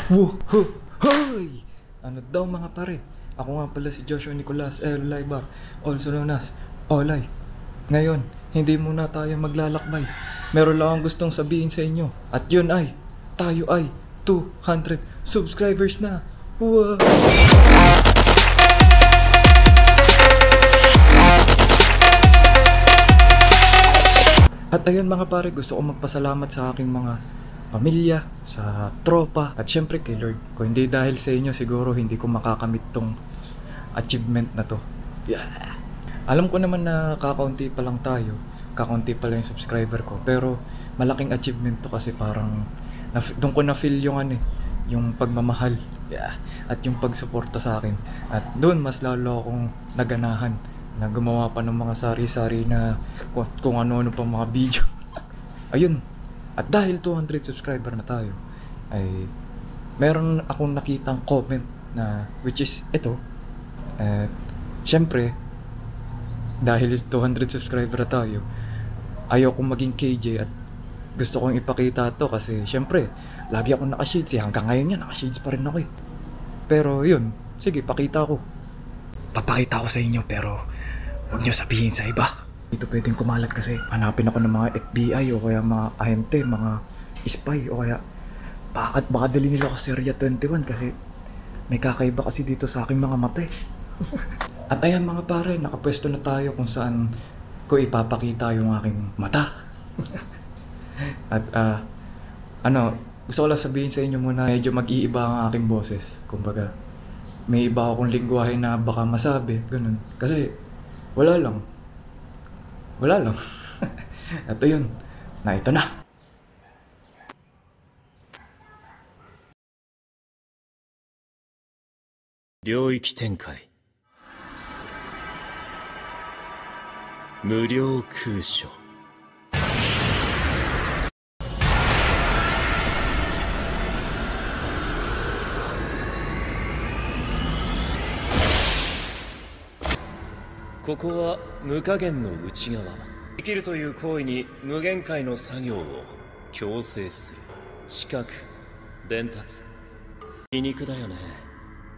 Hoy! Ano daw mga pare? Ako nga pala si Joshua Nicolas L. Laibar, also known as Olay. Ngayon, hindi muna tayo maglalakbay. Meron lang akong gustong sabihin sa inyo. At yun ay, tayo ay 200 subscribers na. Wow! At ayun mga pare, gusto ko magpasalamat sa aking mga pamilya, sa tropa, at syempre kay Lord. Kung hindi dahil sa inyo, siguro hindi ko makakamit tong achievement na to. Yeah. Alam ko naman na kakaunti pa lang tayo, kakaunti pa lang yung subscriber ko, pero malaking achievement to kasi parang doon ko na-feel yung yung pagmamahal. Yeah. At yung pagsuporta sa akin. At doon mas lalo akong naganahan na gumawa pa ng mga sari-sari na kung ano-ano pang mga video. Ayun. At dahil 200 subscriber na tayo, ay meron akong nakitang comment na which is ito. At syempre, dahil 200 subscriber na tayo, ayaw kong maging KJ at gusto kong ipakita to kasi syempre, lagi akong naka-shades hanggang ngayon yan, naka-shades pa rin ako eh. Pero yun, sige, pakita ko. Papakita ko sa inyo pero huwag nyo sabihin sa iba. Dito pwedeng kumalat kasi hanapin ako ng mga FBI o kaya mga ahente, mga spy o kaya baka dali nila ako sa Area 21 kasi may kakaiba kasi dito sa aking mga mata eh. At ayan mga pare, nakapwesto na tayo kung saan ko ipapakita yung aking mata. At gusto ko lang sabihin sa inyo muna, medyo mag-iiba ang aking boses. Kumbaga, may iba akong lingwahe na baka masabi, ganun. Kasi, wala lang. At ayun, na ito na. Ryōiki Tenkai 無料空所 ここは無加減の内側。生きるという行為に無限界の作業を強制する。知覚、伝達、皮肉だよね。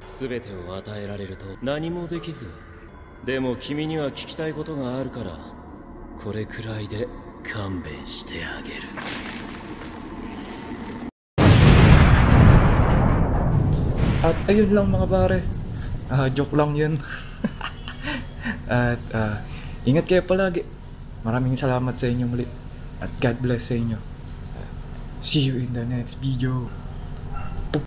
全てを与えられると何もできず。でも君には聞きたいことがあるから、これくらいで勘弁してあげる。At ayun lang mga pare. Joke lang yun. At ingat kayo palagi. Maraming salamat sa inyo muli. At God bless sa inyo. See you in the next video.